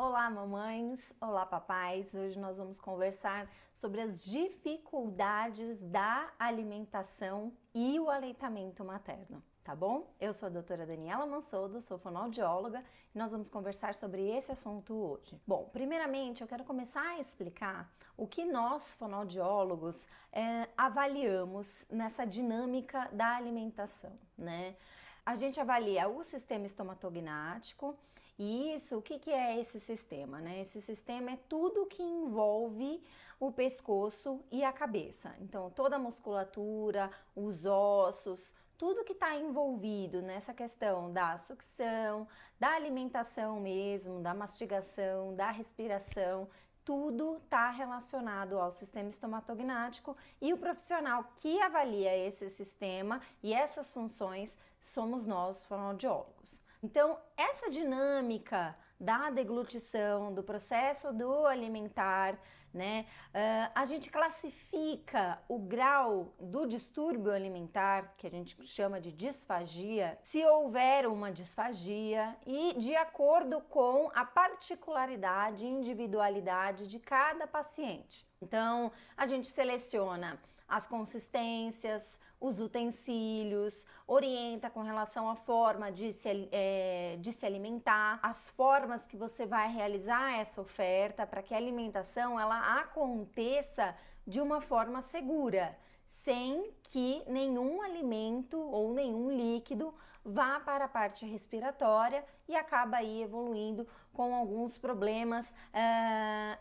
Olá, mamães! Olá, papais! Hoje nós vamos conversar sobre as dificuldades da alimentação e o aleitamento materno, tá bom? Eu sou a doutora Daniela Mansodo, sou fonoaudióloga e nós vamos conversar sobre esse assunto hoje. Bom, primeiramente eu quero começar a explicar o que nós, fonoaudiólogos, avaliamos nessa dinâmica da alimentação, né? A gente avalia o sistema estomatognático e isso, o que é esse sistema, né? Esse sistema é tudo que envolve o pescoço e a cabeça. Então, toda a musculatura, os ossos, tudo que está envolvido nessa questão da sucção, da alimentação mesmo, da mastigação, da respiração, tudo está relacionado ao sistema estomatognático e o profissional que avalia esse sistema e essas funções somos nós, fonoaudiólogos. Então, essa dinâmica da deglutição, do processo do alimentar, né, a gente classifica o grau do distúrbio alimentar, que a gente chama de disfagia, se houver uma disfagia e de acordo com a particularidade e individualidade de cada paciente. Então, a gente seleciona as consistências, os utensílios, orienta com relação à forma de se alimentar, as formas que você vai realizar essa oferta para que a alimentação ela aconteça de uma forma segura, sem que nenhum alimento ou nenhum líquido vá para a parte respiratória e acaba aí evoluindo com alguns problemas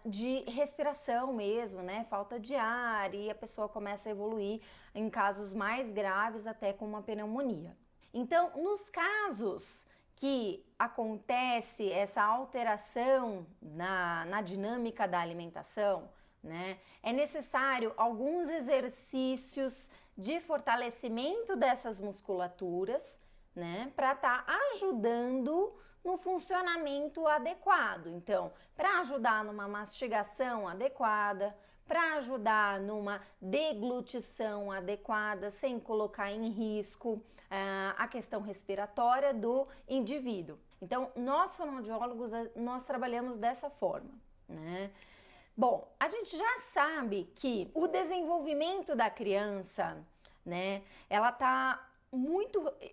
de respiração mesmo, né? Falta de ar e a pessoa começa a evoluir em casos mais graves até com uma pneumonia. Então, nos casos que acontece essa alteração na dinâmica da alimentação, né, é necessário alguns exercícios de fortalecimento dessas musculaturas, né, para estar ajudando no funcionamento adequado. Então, para ajudar numa mastigação adequada, para ajudar numa deglutição adequada, sem colocar em risco a questão respiratória do indivíduo. Então, nós fonoaudiólogos, nós trabalhamos dessa forma, né? Bom, a gente já sabe que o desenvolvimento da criança, né,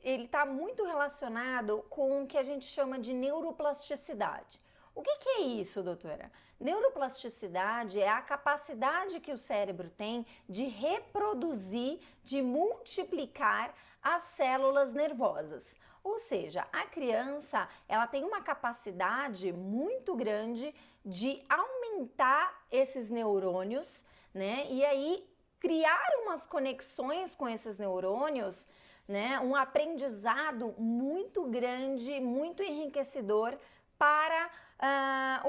ele tá muito relacionado com o que a gente chama de neuroplasticidade. O que é isso, doutora? Neuroplasticidade é a capacidade que o cérebro tem de reproduzir, de multiplicar as células nervosas. Ou seja, a criança, ela tem uma capacidade muito grande de aumentar esses neurônios, né? E aí criar umas conexões com esses neurônios, né? Um aprendizado muito grande, muito enriquecedor para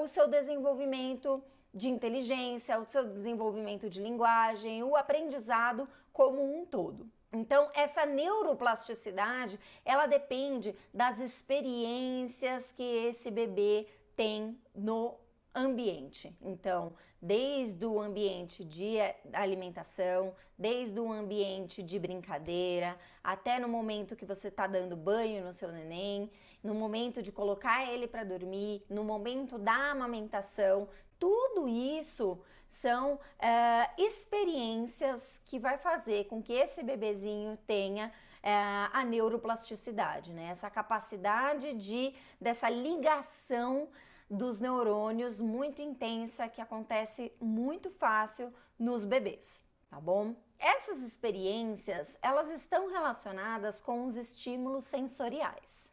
o seu desenvolvimento de inteligência, o seu desenvolvimento de linguagem, o aprendizado como um todo. Então, essa neuroplasticidade, ela depende das experiências que esse bebê tem no ambiente. Então, desde o ambiente de alimentação, desde o ambiente de brincadeira, até no momento que você está dando banho no seu neném, no momento de colocar ele para dormir, no momento da amamentação, tudo isso são experiências que vai fazer com que esse bebezinho tenha a neuroplasticidade, né? Essa capacidade dessa ligação dos neurônios muito intensa que acontece muito fácil nos bebês, tá bom? Essas experiências, elas estão relacionadas com os estímulos sensoriais,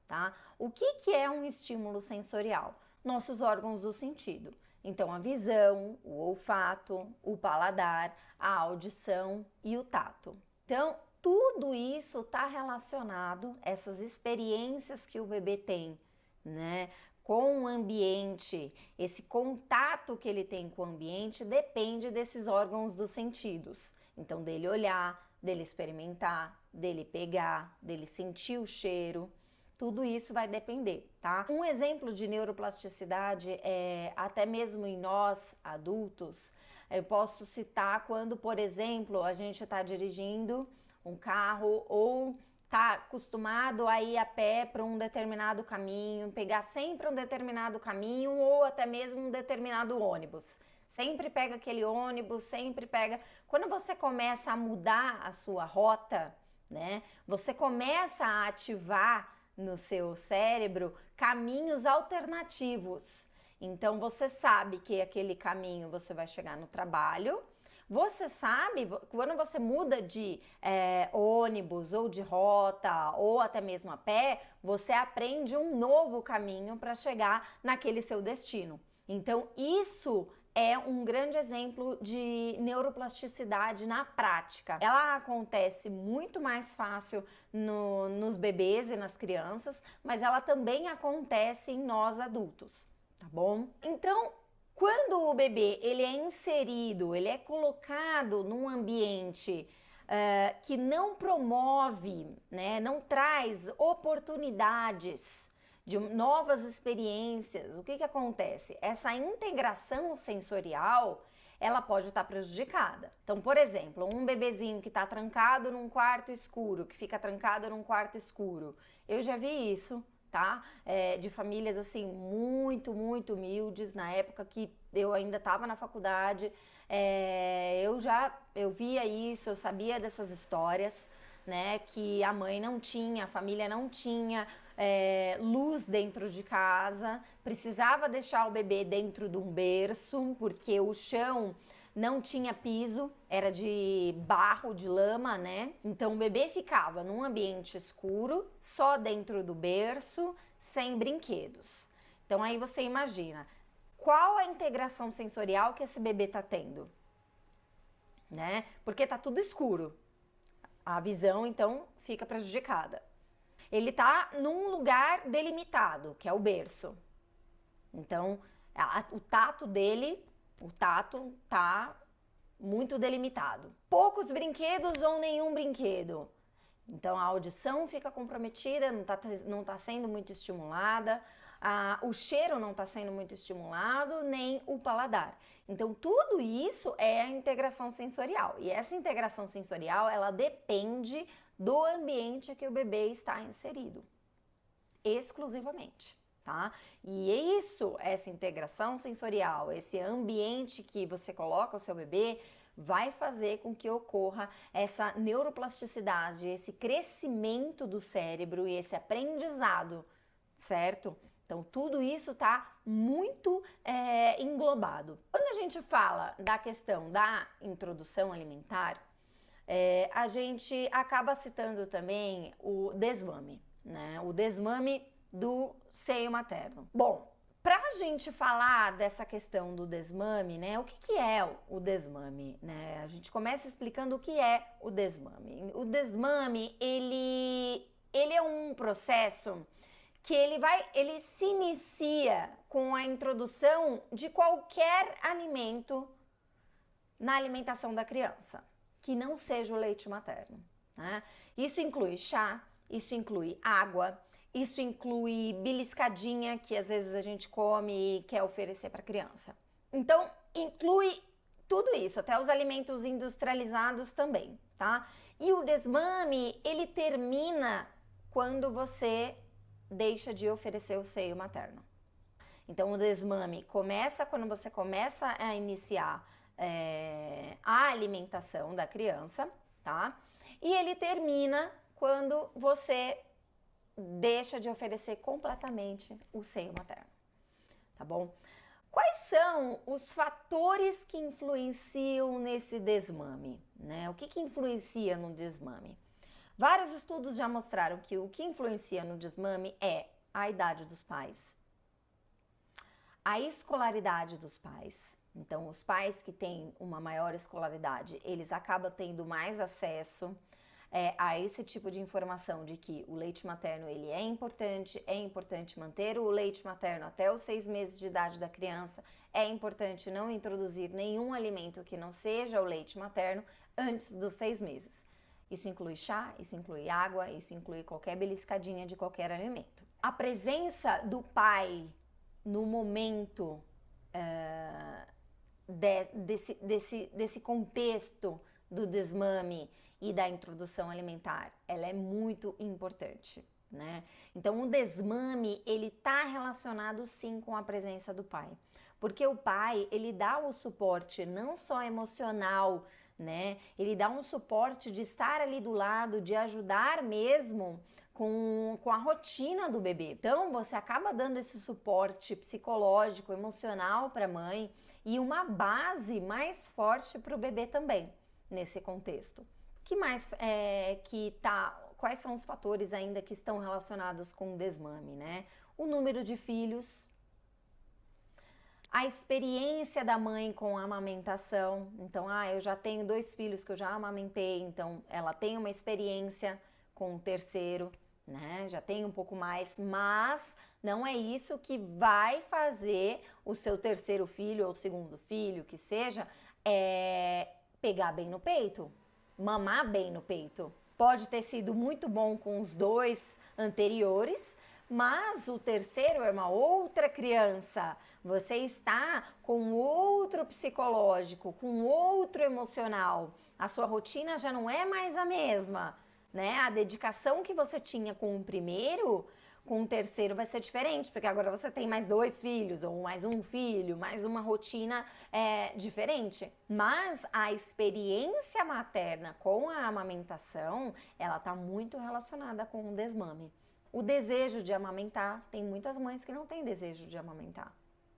tá? O que é um estímulo sensorial? Nossos órgãos do sentido. Então, a visão, o olfato, o paladar, a audição e o tato. Então, tudo isso está relacionado, essas experiências que o bebê tem, né, com o ambiente, esse contato que ele tem com o ambiente depende desses órgãos dos sentidos. Então, dele olhar, dele experimentar, dele pegar, dele sentir o cheiro. Tudo isso vai depender, tá? Um exemplo de neuroplasticidade é até mesmo em nós, adultos, eu posso citar quando, por exemplo, a gente está dirigindo um carro ou tá acostumado a ir a pé para um determinado caminho, pegar sempre um determinado caminho ou até mesmo um determinado ônibus. Sempre pega aquele ônibus, sempre pega. Quando você começa a mudar a sua rota, né? Você começa a ativar no seu cérebro caminhos alternativos. Então você sabe que aquele caminho você vai chegar no trabalho. Você sabe, quando você muda de ônibus ou de rota ou até mesmo a pé, você aprende um novo caminho para chegar naquele seu destino. Então, isso é um grande exemplo de neuroplasticidade na prática. Ela acontece muito mais fácil nos bebês e nas crianças, mas ela também acontece em nós adultos, tá bom? Então, quando o bebê ele é inserido, ele é colocado num ambiente que não promove, né, não traz oportunidades de novas experiências, o que acontece? Essa integração sensorial, ela pode estar prejudicada. Então, por exemplo, um bebezinho que está trancado num quarto escuro, que fica trancado num quarto escuro, eu já vi isso, tá? De famílias assim muito humildes, na época que eu ainda estava na faculdade, eu via isso, eu sabia dessas histórias, né? Que a mãe não tinha, a família não tinha luz dentro de casa, precisava deixar o bebê dentro de um berço, porque o chão não tinha piso, era de barro, de lama, né? Então o bebê ficava num ambiente escuro, só dentro do berço, sem brinquedos. Então aí você imagina, qual a integração sensorial que esse bebê tá tendo, né? Porque tá tudo escuro. A visão, então, fica prejudicada. Ele tá num lugar delimitado, que é o berço. Então, o tato dele, o tato tá muito delimitado. Poucos brinquedos ou nenhum brinquedo. Então, a audição fica comprometida, não tá sendo muito estimulada, o cheiro não está sendo muito estimulado, nem o paladar. Então, tudo isso é a integração sensorial. E essa integração sensorial, ela depende do ambiente que o bebê está inserido, exclusivamente, tá? E é isso, essa integração sensorial, esse ambiente que você coloca o seu bebê, vai fazer com que ocorra essa neuroplasticidade, esse crescimento do cérebro e esse aprendizado, certo? Então, tudo isso está muito englobado. Quando a gente fala da questão da introdução alimentar, a gente acaba citando também o desmame, né? O desmame do seio materno. Bom, para a gente falar dessa questão do desmame, né? O que é o desmame, né? A gente começa explicando o que é o desmame. O desmame, ele é um processo que ele se inicia com a introdução de qualquer alimento na alimentação da criança, que não seja o leite materno, né? Isso inclui chá, isso inclui água, isso inclui beliscadinha, que às vezes a gente come e quer oferecer para a criança. Então, inclui tudo isso, até os alimentos industrializados também, tá? E o desmame, ele termina quando você deixa de oferecer o seio materno. Então, o desmame começa quando você começa a iniciar a alimentação da criança, tá? E ele termina quando você deixa de oferecer completamente o seio materno, tá bom? Quais são os fatores que influenciam nesse desmame, né? O que influencia no desmame? Vários estudos já mostraram que o que influencia no desmame é a idade dos pais, a escolaridade dos pais. Então, os pais que têm uma maior escolaridade, eles acabam tendo mais acesso a esse tipo de informação de que o leite materno ele é importante manter o leite materno até os 6 meses de idade da criança, é importante não introduzir nenhum alimento que não seja o leite materno antes dos 6 meses. Isso inclui chá, isso inclui água, isso inclui qualquer beliscadinha de qualquer alimento. A presença do pai no momento desse contexto do desmame e da introdução alimentar, ela é muito importante, né? Então, o desmame, ele tá relacionado sim com a presença do pai, porque o pai, ele dá o suporte não só emocional, né? Ele dá um suporte de estar ali do lado, de ajudar mesmo com a rotina do bebê. Então, você acaba dando esse suporte psicológico, emocional para a mãe e uma base mais forte para o bebê também, nesse contexto. Que mais quais são os fatores ainda que estão relacionados com o desmame, né? O número de filhos, a experiência da mãe com a amamentação. Então, eu já tenho 2 filhos que eu já amamentei, então ela tem uma experiência com o terceiro, né? Já tem um pouco mais, mas não é isso que vai fazer o seu terceiro filho ou segundo filho, que seja, pegar bem no peito, mamar bem no peito. Pode ter sido muito bom com os 2 anteriores, mas o terceiro é uma outra criança. Você está com outro psicológico, com outro emocional. A sua rotina já não é mais a mesma, né? A dedicação que você tinha com o primeiro, com o terceiro vai ser diferente, porque agora você tem mais 2 filhos, ou mais um filho, mais uma rotina diferente. Mas a experiência materna com a amamentação, ela está muito relacionada com o desmame. O desejo de amamentar, tem muitas mães que não têm desejo de amamentar.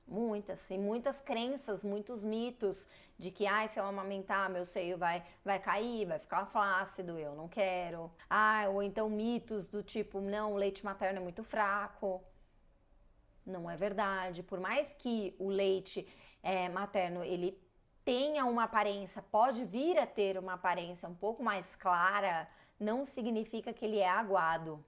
Muitas, e muitas crenças, muitos mitos de que se eu amamentar meu seio vai cair, vai ficar flácido, eu não quero. Ou então mitos do tipo, não, o leite materno é muito fraco. Não é verdade. Por mais que o leite materno ele tenha uma aparência, pode vir a ter uma aparência um pouco mais clara, não significa que ele é aguado,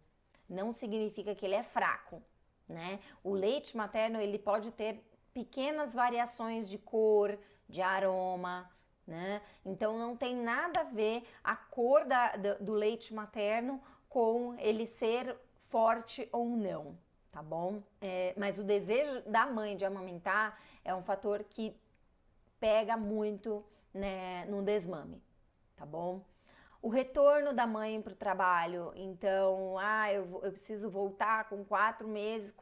não significa que ele é fraco, né? O leite materno ele pode ter pequenas variações de cor, de aroma, né? Então não tem nada a ver a cor do leite materno com ele ser forte ou não, tá bom? Mas o desejo da mãe de amamentar é um fator que pega muito, né, no desmame, tá bom? O retorno da mãe para o trabalho, então, eu preciso voltar com 4 meses,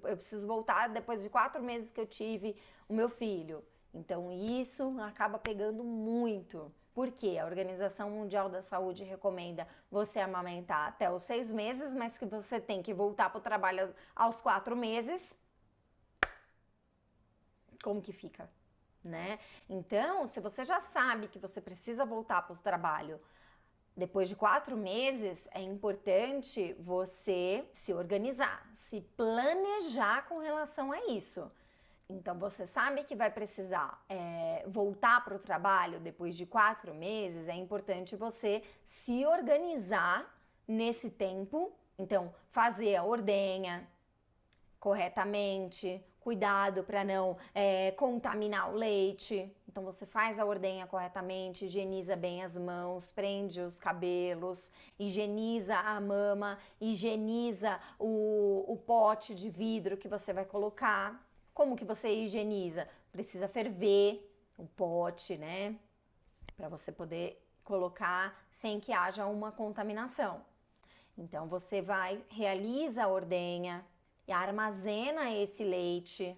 eu preciso voltar depois de 4 meses que eu tive o meu filho. Então, isso acaba pegando muito. Por quê? A Organização Mundial da Saúde recomenda você amamentar até os 6 meses, mas que você tem que voltar para o trabalho aos 4 meses. Como que fica? Né? Então, se você já sabe que você precisa voltar para o trabalho depois de 4 meses, é importante você se organizar, se planejar com relação a isso. Então, você sabe que vai precisar voltar para o trabalho depois de 4 meses, é importante você se organizar nesse tempo. Então, fazer a ordenha corretamente, cuidado para não contaminar o leite. Então você faz a ordenha corretamente, higieniza bem as mãos, prende os cabelos, higieniza a mama, higieniza o pote de vidro que você vai colocar. Como que você higieniza? Precisa ferver o pote, né? Para você poder colocar sem que haja uma contaminação. Então você realiza a ordenha, e armazena esse leite,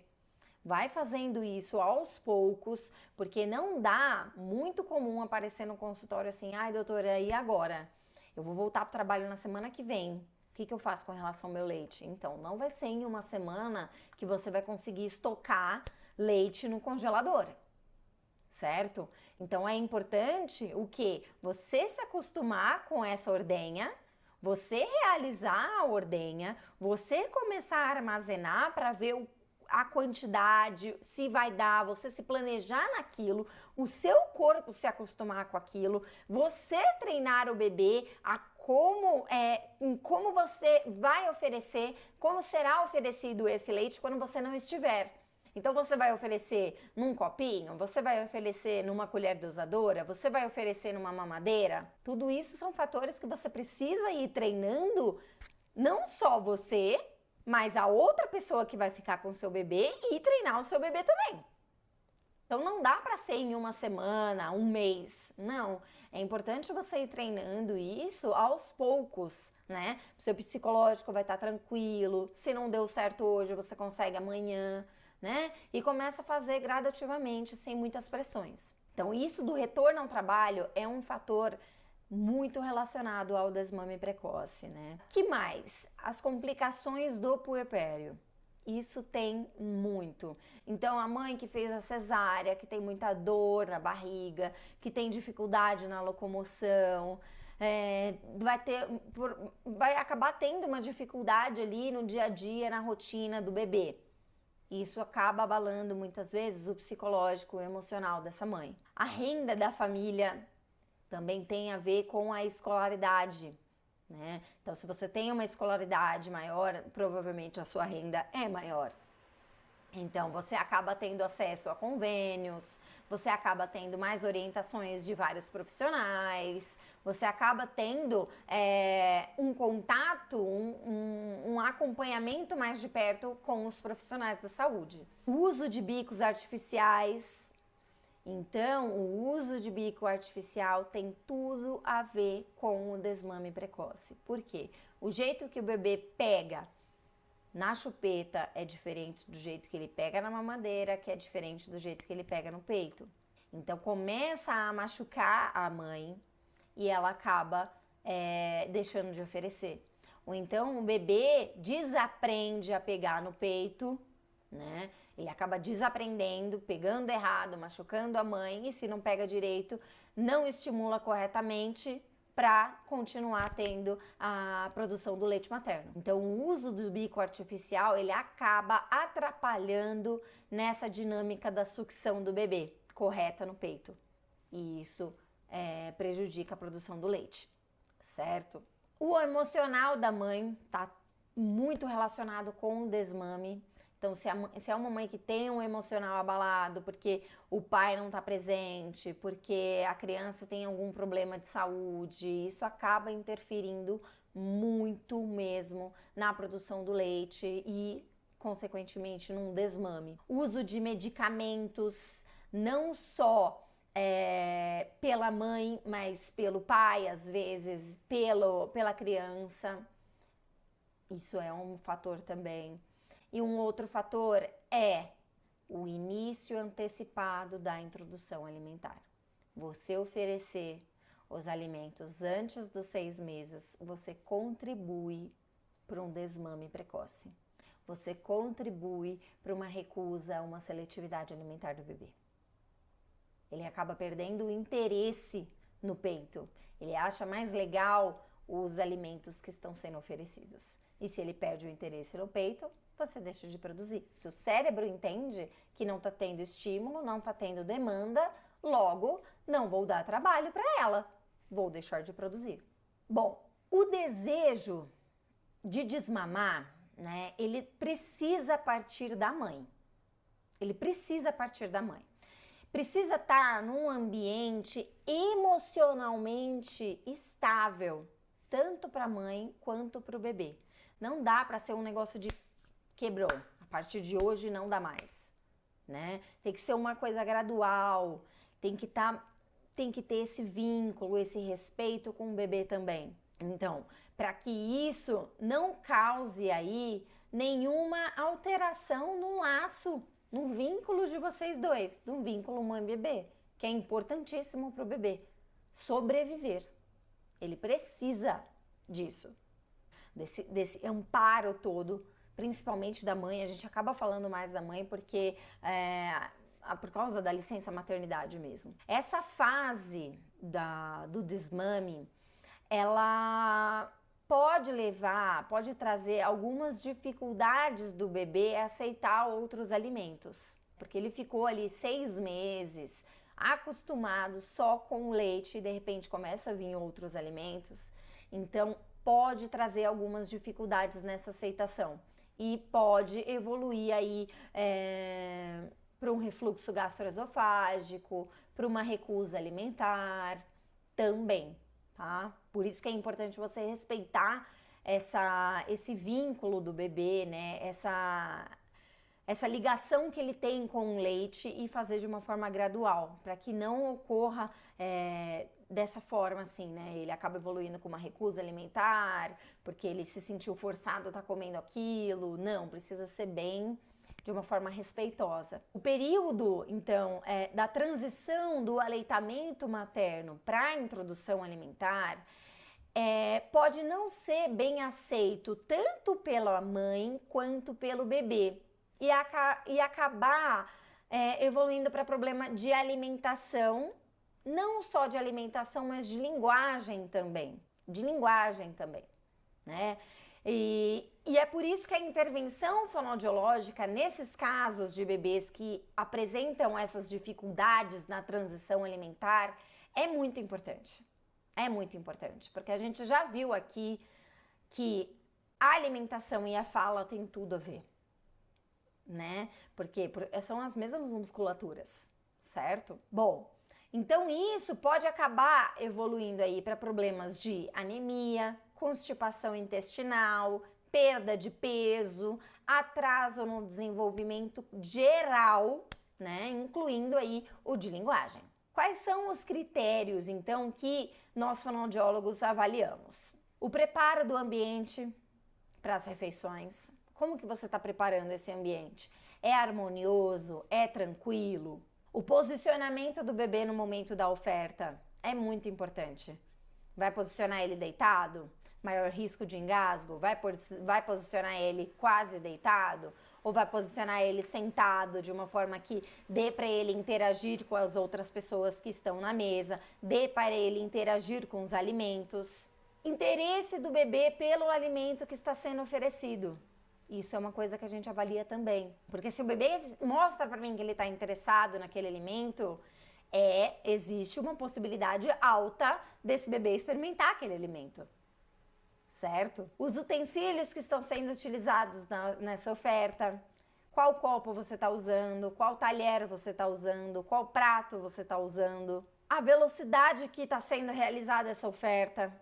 vai fazendo isso aos poucos, porque não dá, muito comum aparecer no consultório assim, doutora, e agora? Eu vou voltar para o trabalho na semana que vem, o que eu faço com relação ao meu leite? Então, não vai ser em uma semana que você vai conseguir estocar leite no congelador, certo? Então, é importante o quê? Você se acostumar com essa ordenha, você realizar a ordenha, você começar a armazenar para ver a quantidade, se vai dar, você se planejar naquilo, o seu corpo se acostumar com aquilo, você treinar o bebê em como você vai oferecer, como será oferecido esse leite quando você não estiver. Então você vai oferecer num copinho, você vai oferecer numa colher dosadora, você vai oferecer numa mamadeira. Tudo isso são fatores que você precisa ir treinando, não só você, mas a outra pessoa que vai ficar com o seu bebê e treinar o seu bebê também. Então não dá para ser em uma semana, um mês, não. É importante você ir treinando isso aos poucos, né? O seu psicológico vai estar tranquilo, se não deu certo hoje, você consegue amanhã, né? E começa a fazer gradativamente, sem muitas pressões. Então isso do retorno ao trabalho é um fator muito relacionado ao desmame precoce, né? Que mais? As complicações do puerpério. Isso tem muito. Então, a mãe que fez a cesárea, que tem muita dor na barriga, que tem dificuldade na locomoção, vai acabar tendo uma dificuldade ali no dia a dia, na rotina do bebê. Isso acaba abalando muitas vezes o psicológico e emocional dessa mãe. A renda da família também tem a ver com a escolaridade, né? Então, se você tem uma escolaridade maior, provavelmente a sua renda é maior. Então, você acaba tendo acesso a convênios, você acaba tendo mais orientações de vários profissionais, você acaba tendo um contato, um acompanhamento mais de perto com os profissionais da saúde. O uso de bicos artificiais. Então, o uso de bico artificial tem tudo a ver com o desmame precoce. Por quê? O jeito que o bebê pega na chupeta é diferente do jeito que ele pega na mamadeira, que é diferente do jeito que ele pega no peito. Então, começa a machucar a mãe e ela acaba deixando de oferecer. Ou então, o bebê desaprende a pegar no peito, né? Ele acaba desaprendendo, pegando errado, machucando a mãe, e se não pega direito, não estimula corretamente para continuar tendo a produção do leite materno. Então, o uso do bico artificial, ele acaba atrapalhando nessa dinâmica da sucção do bebê correta no peito. E isso prejudica a produção do leite, certo? O emocional da mãe está muito relacionado com o desmame. Então, se é uma mãe que tem um emocional abalado porque o pai não está presente, porque a criança tem algum problema de saúde, isso acaba interferindo muito mesmo na produção do leite e, consequentemente, num desmame. Uso de medicamentos, não só pela mãe, mas pelo pai, às vezes, pela criança. Isso é um fator também. E um outro fator é o início antecipado da introdução alimentar. Você oferecer os alimentos antes dos 6 meses, você contribui para um desmame precoce. Você contribui para uma recusa, uma seletividade alimentar do bebê. Ele acaba perdendo o interesse no peito. Ele acha mais legal os alimentos que estão sendo oferecidos. E se ele perde o interesse no peito, você deixa de produzir. Se o cérebro entende que não está tendo estímulo, não está tendo demanda, logo não vou dar trabalho para ela, vou deixar de produzir. Bom, o desejo de desmamar, né, ele precisa partir da mãe. Ele precisa partir da mãe. Precisa estar num ambiente emocionalmente estável, tanto para a mãe quanto para o bebê. Não dá para ser um negócio de quebrou, a partir de hoje não dá mais, né? Tem que ser uma coisa gradual, tem que ter esse vínculo, esse respeito com o bebê também. Então, para que isso não cause aí nenhuma alteração no laço, no vínculo de vocês dois, no vínculo mãe-bebê, que é importantíssimo para o bebê sobreviver. Ele precisa disso, desse amparo todo, principalmente da mãe. A gente acaba falando mais da mãe porque por causa da licença maternidade mesmo. Essa fase do desmame, ela pode trazer algumas dificuldades do bebê a aceitar outros alimentos, porque ele ficou ali 6 meses acostumado só com o leite e de repente começa a vir outros alimentos, então pode trazer algumas dificuldades nessa aceitação e pode evoluir aí para um refluxo gastroesofágico, para uma recusa alimentar também, tá? Por isso que é importante você respeitar esse vínculo do bebê, né? essa ligação que ele tem com o leite e fazer de uma forma gradual, para que não ocorra dessa forma assim, né? Ele acaba evoluindo com uma recusa alimentar, porque ele se sentiu forçado a estar comendo aquilo. Não, precisa ser bem de uma forma respeitosa. O período, então, da transição do aleitamento materno para a introdução alimentar pode não ser bem aceito tanto pela mãe quanto pelo bebê e acabar evoluindo para problema de alimentação, não só de alimentação, mas de linguagem também, né? E é por isso que a intervenção fonoaudiológica, nesses casos de bebês que apresentam essas dificuldades na transição alimentar, é muito importante. É muito importante, porque a gente já viu aqui que a alimentação e a fala tem tudo a ver, né? Porque são as mesmas musculaturas, certo? Bom, então isso pode acabar evoluindo aí para problemas de anemia, constipação intestinal, perda de peso, atraso no desenvolvimento geral, né? Incluindo aí o de linguagem. Quais são os critérios, então, que nós fonoaudiólogos avaliamos? O preparo do ambiente para as refeições. Como que você está preparando esse ambiente? É harmonioso? É tranquilo? O posicionamento do bebê no momento da oferta é muito importante. Vai posicionar ele deitado? Maior risco de engasgo? Vai posicionar ele quase deitado? Ou vai posicionar ele sentado de uma forma que dê para ele interagir com as outras pessoas que estão na mesa, dê para ele interagir com os alimentos? Interesse do bebê pelo alimento que está sendo oferecido. Isso é uma coisa que a gente avalia também. Porque se o bebê mostra para mim que ele está interessado naquele alimento, existe uma possibilidade alta desse bebê experimentar aquele alimento. Certo? Os utensílios que estão sendo utilizados nessa oferta, qual copo você está usando, qual talher você está usando, qual prato você está usando, a velocidade que está sendo realizada essa oferta.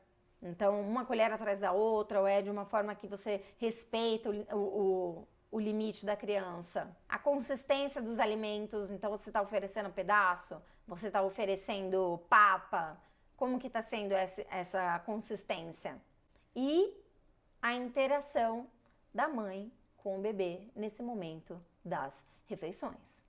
Então, uma colher atrás da outra, ou é de uma forma que você respeita o limite da criança. A consistência dos alimentos, então você está oferecendo pedaço, você está oferecendo papa, como que está sendo essa consistência? E a interação da mãe com o bebê nesse momento das refeições.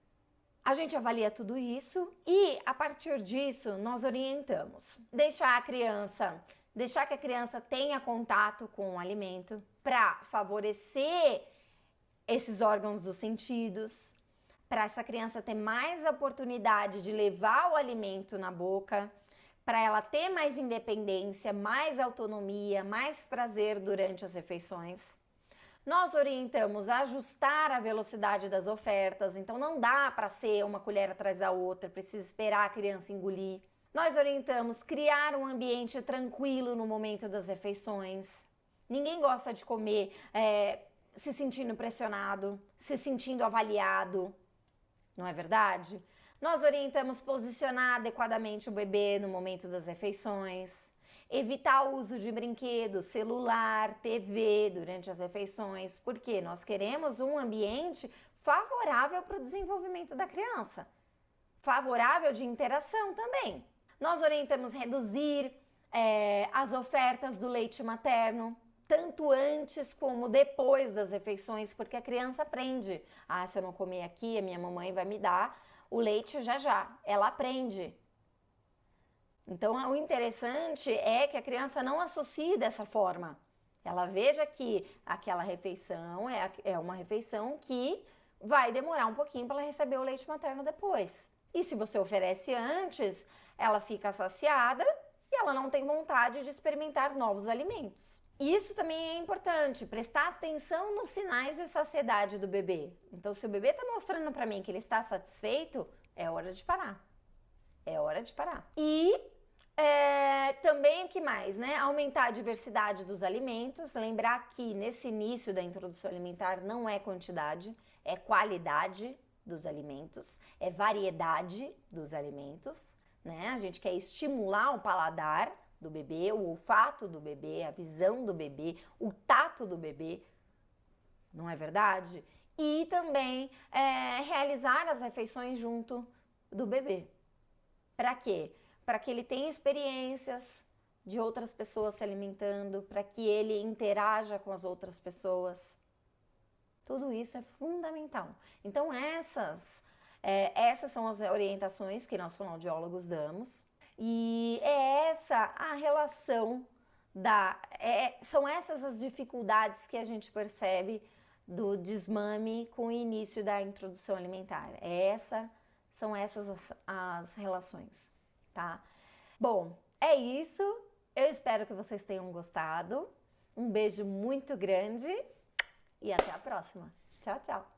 A gente avalia tudo isso e, a partir disso, nós orientamos. Deixar que a criança tenha contato com o alimento para favorecer esses órgãos dos sentidos, para essa criança ter mais oportunidade de levar o alimento na boca, para ela ter mais independência, mais autonomia, mais prazer durante as refeições. Nós orientamos a ajustar a velocidade das ofertas, então não dá para ser uma colher atrás da outra, precisa esperar a criança engolir. Nós orientamos criar um ambiente tranquilo no momento das refeições. Ninguém gosta de comer se sentindo pressionado, se sentindo avaliado, não é verdade? Nós orientamos posicionar adequadamente o bebê no momento das refeições, evitar o uso de brinquedos, celular, TV durante as refeições, porque nós queremos um ambiente favorável para o desenvolvimento da criança, favorável de interação também. Nós orientamos reduzir as ofertas do leite materno, tanto antes como depois das refeições, porque a criança aprende. Ah, se eu não comer aqui, a minha mamãe vai me dar o leite já. Ela aprende. Então, o interessante é que a criança não associe dessa forma. Ela veja que aquela refeição é uma refeição que vai demorar um pouquinho para ela receber o leite materno depois. E se você oferece antes, ela fica saciada e ela não tem vontade de experimentar novos alimentos. Isso também é importante, prestar atenção nos sinais de saciedade do bebê. Então, se o bebê está mostrando para mim que ele está satisfeito, é hora de parar. É hora de parar. E também o que mais, né? Aumentar a diversidade dos alimentos. Lembrar que nesse início da introdução alimentar não é quantidade, é qualidade dos alimentos, é variedade dos alimentos, né? A gente quer estimular o paladar do bebê, o olfato do bebê, a visão do bebê, o tato do bebê, não é verdade? e também realizar as refeições junto do bebê. Para quê? Para que ele tenha experiências de outras pessoas se alimentando, para que ele interaja com as outras pessoas. Tudo isso é fundamental. Então, essas são as orientações que nós fonoaudiólogos damos. E é essa a relação são essas as dificuldades que a gente percebe do desmame com o início da introdução alimentar. São essas as relações, tá? Bom, é isso. Eu espero que vocês tenham gostado. Um beijo muito grande e até a próxima. Tchau, tchau!